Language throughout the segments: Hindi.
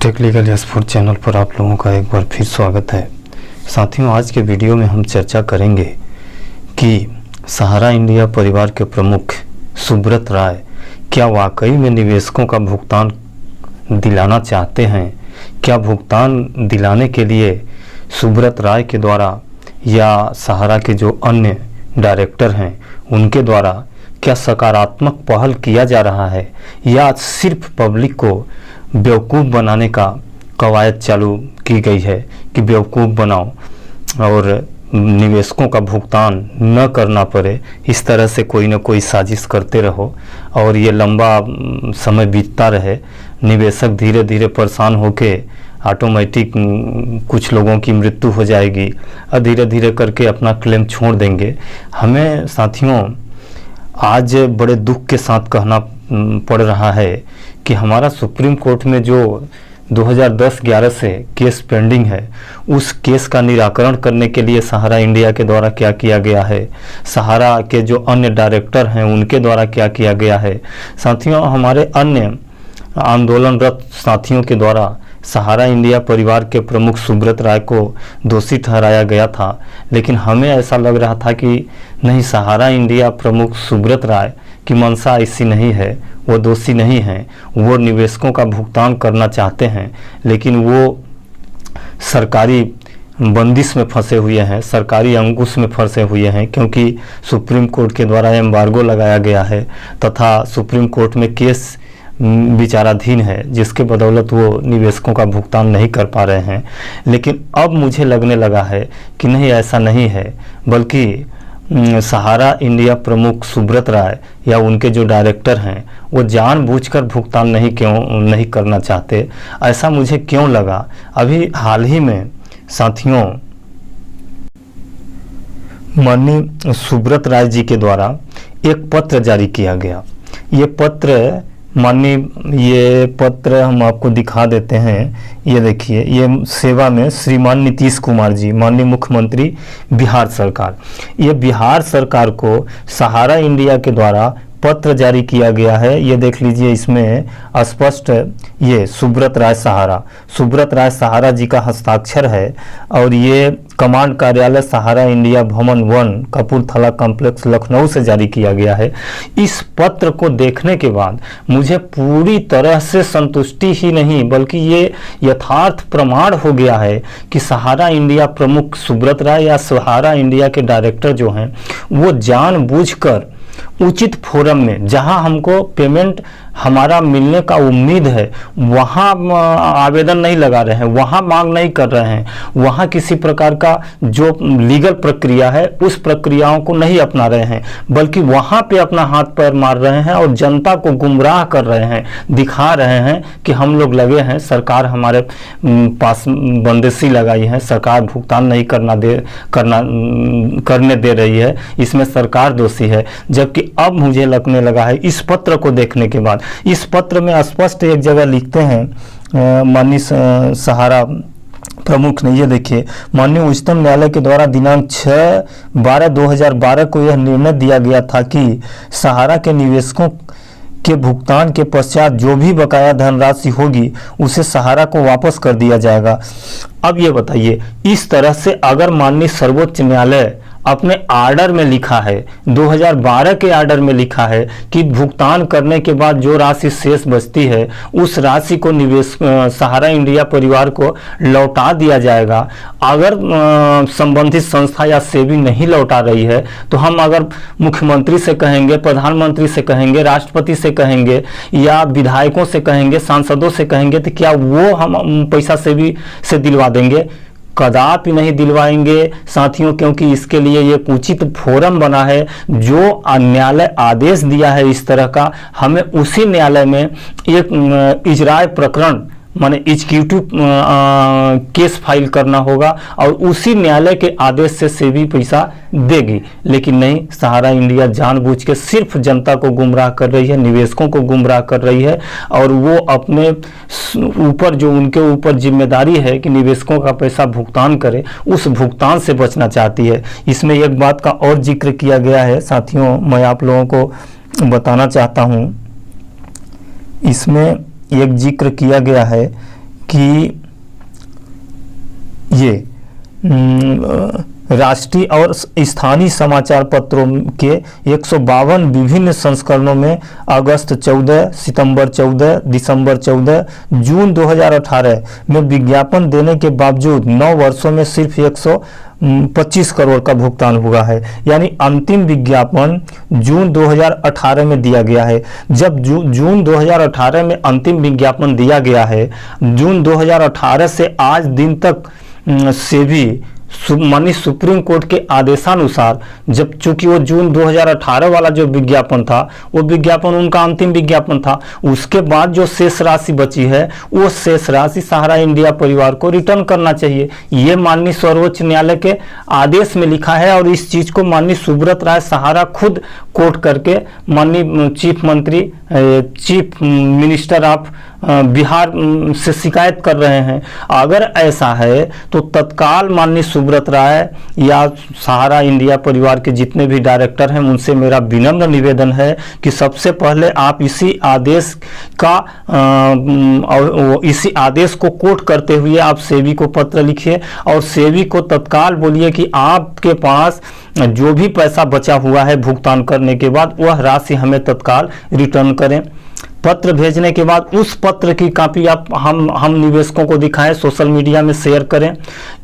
टेक्निकल स्पोर्ट चैनल पर आप लोगों का एक बार फिर स्वागत है। साथियों, आज के वीडियो में हम चर्चा करेंगे कि सहारा इंडिया परिवार के प्रमुख सुब्रत राय क्या वाकई में निवेशकों का भुगतान दिलाना चाहते हैं। क्या भुगतान दिलाने के लिए सुब्रत राय के द्वारा या सहारा के जो अन्य डायरेक्टर हैं उनके द्वारा क्या सकारात्मक पहल किया जा रहा है, या सिर्फ पब्लिक को बेवकूफ़ बनाने का कवायद चालू की गई है कि बेवकूफ़ बनाओ और निवेशकों का भुगतान न करना पड़े। इस तरह से कोई न कोई साजिश करते रहो और ये लंबा समय बीतता रहे। निवेशक धीरे धीरे परेशान होके ऑटोमेटिक कुछ लोगों की मृत्यु हो जाएगी और धीरे धीरे करके अपना क्लेम छोड़ देंगे। हमें साथियों आज बड़े दुख के साथ कहना पड़ रहा है कि हमारा सुप्रीम कोर्ट में जो 2010-11 से केस पेंडिंग है, उस केस का निराकरण करने के लिए सहारा इंडिया के द्वारा क्या किया गया है, सहारा के जो अन्य डायरेक्टर हैं उनके द्वारा क्या किया गया है। साथियों, हमारे अन्य आंदोलनरत साथियों के द्वारा सहारा इंडिया परिवार के प्रमुख सुब्रत राय को दोषी ठहराया गया था, लेकिन हमें ऐसा लग रहा था कि नहीं, सहारा इंडिया प्रमुख सुब्रत राय की मंशा ऐसी नहीं है, वो दोषी नहीं हैं। वो निवेशकों का भुगतान करना चाहते हैं, लेकिन वो सरकारी बंदिश में फंसे हुए हैं, सरकारी अंकुश में फंसे हुए हैं, क्योंकि सुप्रीम कोर्ट के द्वारा एम्बार्गो लगाया गया है तथा सुप्रीम कोर्ट में केस विचाराधीन है, जिसके बदौलत वो निवेशकों का भुगतान नहीं कर पा रहे हैं। लेकिन अब मुझे लगने लगा है कि नहीं, ऐसा नहीं है, बल्कि सहारा इंडिया प्रमुख सुब्रत राय या उनके जो डायरेक्टर हैं वो जानबूझकर भुगतान नहीं करना चाहते। ऐसा मुझे क्यों लगा? अभी हाल ही में साथियों माननीय सुब्रत राय जी के द्वारा एक पत्र जारी किया गया। ये पत्र हम आपको दिखा देते हैं। ये देखिए, ये सेवा में श्रीमान नीतीश कुमार जी, माननीय मुख्यमंत्री बिहार सरकार, ये बिहार सरकार को सहारा इंडिया के द्वारा पत्र जारी किया गया है। ये देख लीजिए, इसमें स्पष्ट ये सुब्रत राय सहारा जी का हस्ताक्षर है और ये कमांड कार्यालय सहारा इंडिया भवन 1 कपूरथला कॉम्प्लेक्स लखनऊ से जारी किया गया है। इस पत्र को देखने के बाद मुझे पूरी तरह से संतुष्टि ही नहीं बल्कि ये यथार्थ प्रमाण हो गया है कि सहारा इंडिया प्रमुख सुब्रत राय या सहारा इंडिया के डायरेक्टर जो हैं वो जानबूझकर उचित फोरम में, जहां हमको पेमेंट हमारा मिलने का उम्मीद है, वहां आवेदन नहीं लगा रहे हैं, वहां मांग नहीं कर रहे हैं, वहां किसी प्रकार का जो लीगल प्रक्रिया है उस प्रक्रियाओं को नहीं अपना रहे हैं, बल्कि वहां पे अपना हाथ पैर मार रहे हैं और जनता को गुमराह कर रहे हैं, दिखा रहे हैं कि हम लोग लगे हैं, सरकार हमारे पास बंदिशी लगाई है, सरकार भुगतान नहीं करने दे रही है, इसमें सरकार दोषी है। जबकि अब मुझे लगने लगा है इस पत्र को देखने के बाद, इस पत्र में स्पष्ट एक जगह लिखते हैं माननीय सहारा प्रमुख ने, ये देखिए, माननीय उच्चतम न्यायालय के द्वारा दिनांक 6/12/2012 को यह निर्णय दिया गया था कि सहारा के निवेशकों के भुगतान के पश्चात जो भी बकाया धनराशि होगी उसे सहारा को वापस कर दिया जाएगा। अब ये बताइए, इस तरह से अगर माननीय सर्वोच्च न्यायालय अपने आर्डर में लिखा है, 2012 के आर्डर में लिखा है कि भुगतान करने के बाद जो राशि शेष बचती है उस राशि को सहारा इंडिया परिवार को लौटा दिया जाएगा। अगर संबंधित संस्था या सेबी नहीं लौटा रही है तो हम अगर मुख्यमंत्री से कहेंगे, प्रधानमंत्री से कहेंगे, राष्ट्रपति से कहेंगे या विधायकों से कहेंगे, सांसदों से कहेंगे, तो क्या वो हम पैसा सेबी से दिलवा देंगे? कदापि नहीं दिलवाएंगे साथियों, क्योंकि इसके लिए ये उचित फोरम बना है। जो न्यायालय आदेश दिया है इस तरह का, हमें उसी न्यायालय में एक इजराय प्रकरण माने एग्जीक्यूटिव केस फाइल करना होगा और उसी न्यायालय के आदेश से सेबी पैसा देगी। लेकिन नहीं, सहारा इंडिया जानबूझ के सिर्फ जनता को गुमराह कर रही है, निवेशकों को गुमराह कर रही है और वो अपने ऊपर जो उनके ऊपर जिम्मेदारी है कि निवेशकों का पैसा भुगतान करे, उस भुगतान से बचना चाहती है। इसमें एक बात का और जिक्र किया गया है साथियों, मैं आप लोगों को बताना चाहता हूँ। इसमें एक जिक्र किया गया है कि ये राष्ट्रीय और स्थानीय समाचार पत्रों के 152 विभिन्न संस्करणों में अगस्त 14, सितंबर 14, दिसंबर 14, जून 2018 में विज्ञापन देने के बावजूद 9 वर्षों में सिर्फ 125 करोड़ का भुगतान हुआ है। यानी अंतिम विज्ञापन जून 2018 में दिया गया है। जब जून 2018 में अंतिम विज्ञापन दिया गया है, जून 2018 से आज दिन तक सेबी माननीय सुप्रीम कोर्ट के आदेशानुसार, जब चूंकि वो जून 2018 वाला जो विज्ञापन था वो विज्ञापन उनका अंतिम विज्ञापन था, उसके बाद जो शेष राशि बची है वो शेष राशि सहारा इंडिया परिवार को रिटर्न करना चाहिए। ये माननीय सर्वोच्च न्यायालय के आदेश में लिखा है और इस चीज को माननीय सुब्रत राय सहारा खुद कोर्ट करके माननीय चीफ मिनिस्टर ऑफ बिहार से शिकायत कर रहे हैं। अगर ऐसा है तो तत्काल माननीय सुब्रत राय या सहारा इंडिया परिवार के जितने भी डायरेक्टर हैं उनसे मेरा विनम्र निवेदन है कि सबसे पहले आप इसी आदेश का इसी आदेश को कोट करते हुए आप सेबी को पत्र लिखिए और सेबी को तत्काल बोलिए कि आपके पास जो भी पैसा बचा हुआ है भुगतान करने के बाद वह राशि हमें तत्काल रिटर्न करें। पत्र भेजने के बाद उस पत्र की कॉपी आप हम निवेशकों को दिखाएं, सोशल मीडिया में शेयर करें।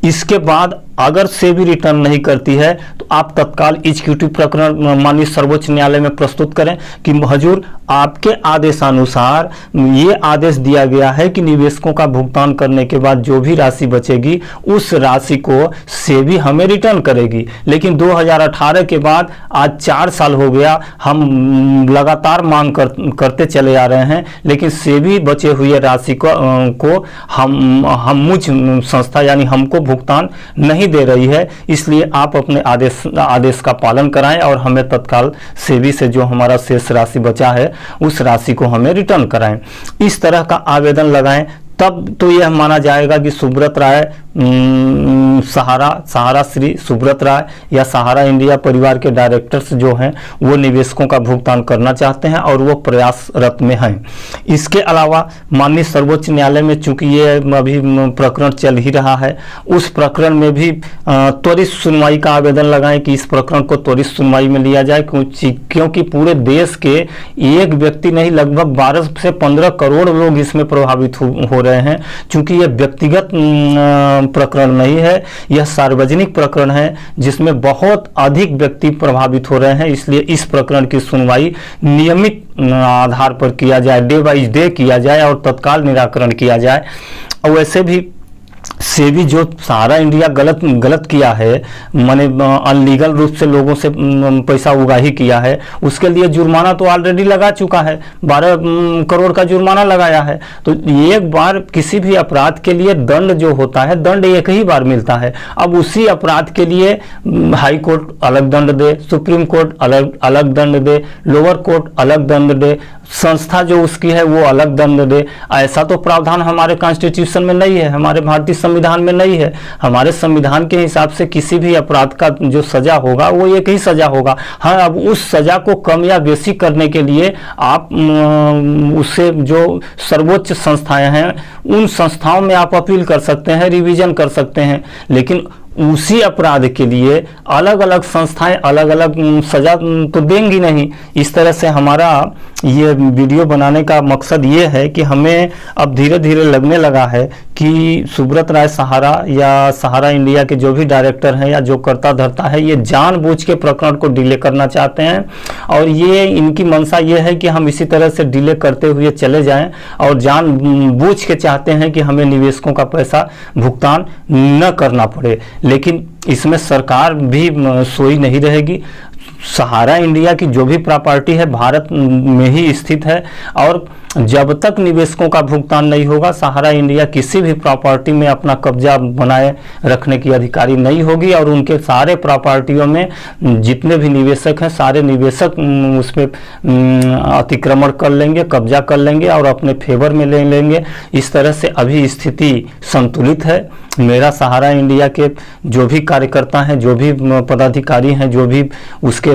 इसके बाद अगर सेबी रिटर्न नहीं करती है तो आप तत्काल एग्जीक्यूटिव प्रकरण माननीय सर्वोच्च न्यायालय में प्रस्तुत करें कि हजूर आपके आदेशानुसार ये आदेश दिया गया है कि निवेशकों का भुगतान करने के बाद जो भी राशि बचेगी उस राशि को सेबी हमें रिटर्न करेगी। लेकिन 2018 के बाद आज 4 साल हो गया, हम लगातार मांग करते चले आ रहे हैं, लेकिन सेबी बचे हुए राशि को हम मुझ संस्था यानी हमको भुगतान नहीं दे रही है। इसलिए आप अपने आदेश का पालन कराएं और हमें तत्काल सेबी से जो हमारा शेष राशि बचा है उस राशि को हमें रिटर्न कराएं। इस तरह का आवेदन लगाएं, तब तो यह माना जाएगा कि सुब्रत राय सहारा श्री सुब्रत राय या सहारा इंडिया परिवार के डायरेक्टर्स जो हैं वो निवेशकों का भुगतान करना चाहते हैं और वो प्रयासरत में हैं। इसके अलावा माननीय सर्वोच्च न्यायालय में चूंकि ये अभी प्रकरण चल ही रहा है, उस प्रकरण में भी त्वरित सुनवाई का आवेदन लगाएं कि इस प्रकरण को त्वरित सुनवाई में लिया जाए, क्योंकि पूरे देश के एक व्यक्ति नहीं लगभग 12 से 15 करोड़ लोग इसमें प्रभावित हो रहे हैं। चूंकि ये व्यक्तिगत प्रकरण नहीं है, यह सार्वजनिक प्रकरण है जिसमें बहुत अधिक व्यक्ति प्रभावित हो रहे हैं। इसलिए इस प्रकरण की सुनवाई नियमित आधार पर किया जाए, डे बाय डे किया जाए और तत्काल निराकरण किया जाए। और वैसे भी सेबी जो सहारा इंडिया गलत किया है, माने अनलीगल रूप से लोगों से पैसा उगाही किया है, उसके लिए जुर्माना तो ऑलरेडी लगा चुका है, 12 करोड़ का जुर्माना लगाया है। तो एक बार किसी भी अपराध के लिए दंड जो होता है, दंड एक ही बार मिलता है। अब उसी अपराध के लिए हाई कोर्ट अलग दंड दे, सुप्रीम कोर्ट अलग दंड दे, लोअर कोर्ट अलग दंड दे, संस्था जो उसकी है वो अलग दंड दे, ऐसा तो प्रावधान हमारे कॉन्स्टिट्यूशन में नहीं है, हमारे भारतीय संविधान में नहीं है। हमारे संविधान के हिसाब से किसी भी अपराध का जो सजा होगा वो एक ही सजा होगा। हाँ, अब उस सजा को कम या बेसी करने के लिए आप उससे जो सर्वोच्च संस्थाएं हैं उन संस्थाओं में आप अपील कर सकते हैं, रिवीजन कर सकते हैं, लेकिन उसी अपराध के लिए अलग अलग संस्थाएं अलग अलग सजा तो देंगी नहीं। इस तरह से हमारा ये वीडियो बनाने का मकसद ये है कि हमें अब धीरे धीरे लगने लगा है कि सुब्रत राय सहारा या सहारा इंडिया के जो भी डायरेक्टर हैं या जो करता धरता है, ये जानबूझ के प्रकरण को डिले करना चाहते हैं और ये इनकी मंशा ये है कि हम इसी तरह से डिले करते हुए चले जाएं और जानबूझ के चाहते हैं कि हमें निवेशकों का पैसा भुगतान न करना पड़े। लेकिन इसमें सरकार भी सोई नहीं रहेगी। सहारा इंडिया की जो भी प्रॉपर्टी है भारत में ही स्थित है और जब तक निवेशकों का भुगतान नहीं होगा, सहारा इंडिया किसी भी प्रॉपर्टी में अपना कब्जा बनाए रखने की अधिकारी नहीं होगी और उनके सारे प्रॉपर्टियों में जितने भी निवेशक हैं सारे निवेशक उस पर अतिक्रमण कर लेंगे, कब्जा कर लेंगे और अपने फेवर में ले लेंगे। इस तरह से अभी स्थिति संतुलित है। मेरा सहारा इंडिया के जो भी कार्यकर्ता हैं, जो भी पदाधिकारी हैं, जो भी उसके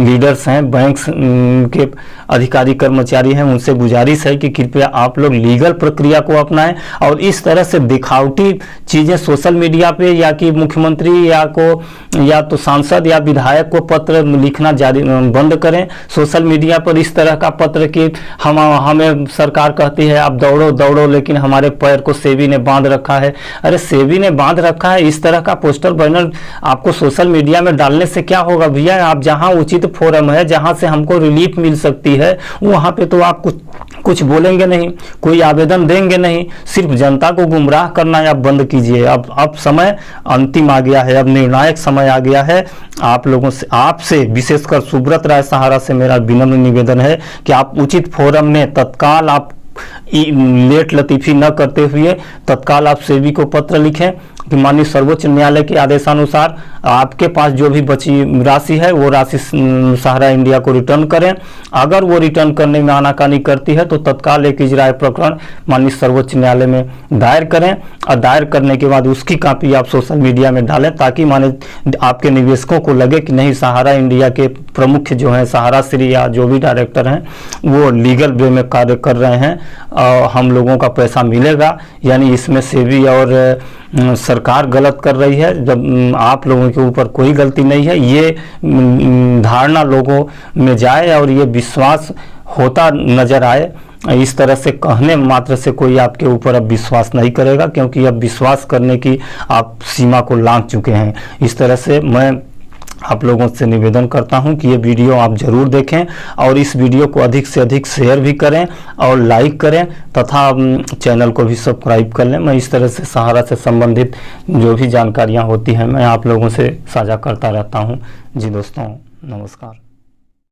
लीडर्स हैं, बैंक्स के अधिकारी कर्मचारी हैं, उनसे गुजारिश है कि कृपया आप लोग लीगल प्रक्रिया को अपनाएं और इस तरह से दिखावटी चीज़ें सोशल मीडिया पे या कि मुख्यमंत्री या तो सांसद या विधायक को पत्र लिखना जारी बंद करें। सोशल मीडिया पर इस तरह का पत्र कि हमें सरकार कहती है आप दौड़ो दौड़ो, लेकिन हमारे पैर को सेबी ने बांध रखा है। अरे सेबी ने बांध रखा है, इस तरह का पोस्टर बैनर आपको सोशल मीडिया में डालने से क्या होगा भैया? आप जहां उचित फोरम है, जहां से हमको रिलीफ मिल सकती है, वहां पे तो आप कुछ बोलेंगे नहीं, कोई आवेदन देंगे नहीं, सिर्फ जनता को गुमराह करना आप बंद कीजिए। अब समय अंतिम आ गया है, अब निर्णायक समय आ गया है। आप लोगों से, आपसे विशेषकर सुब्रत राय सहारा से मेरा विनम्र निवेदन है कि आप उचित फोरम में तत्काल आप लेट लतीफी न करते हुए तत्काल आप सेबी को पत्र लिखें कि माननीय सर्वोच्च न्यायालय के आदेशानुसार आपके पास जो भी बची राशि है वो राशि सहारा इंडिया को रिटर्न करें। अगर वो रिटर्न करने में आनाकानी करती है तो तत्काल एक इजराय प्रकरण माननीय सर्वोच्च न्यायालय में दायर करें और दायर करने के बाद उसकी कॉपी आप सोशल मीडिया में डालें, ताकि माने आपके निवेशकों को लगे कि नहीं, सहारा इंडिया के प्रमुख जो हैं, सहारा श्री या जो भी डायरेक्टर हैं, वो लीगल वे में कार्य कर रहे हैं और हम लोगों का पैसा मिलेगा। यानी इसमें सेबी और सरकार गलत कर रही है, जब आप लोगों के ऊपर कोई गलती नहीं है। ये धारणा लोगों में जाए और ये विश्वास होता नजर आए। इस तरह से कहने मात्र से कोई आपके ऊपर अब विश्वास नहीं करेगा, क्योंकि अब विश्वास करने की आप सीमा को लांघ चुके हैं। इस तरह से मैं आप लोगों से निवेदन करता हूं कि ये वीडियो आप जरूर देखें और इस वीडियो को अधिक से अधिक शेयर भी करें और लाइक करें तथा चैनल को भी सब्सक्राइब कर लें। मैं इस तरह से सहारा से संबंधित जो भी जानकारियां होती हैं मैं आप लोगों से साझा करता रहता हूं। जी दोस्तों, नमस्कार।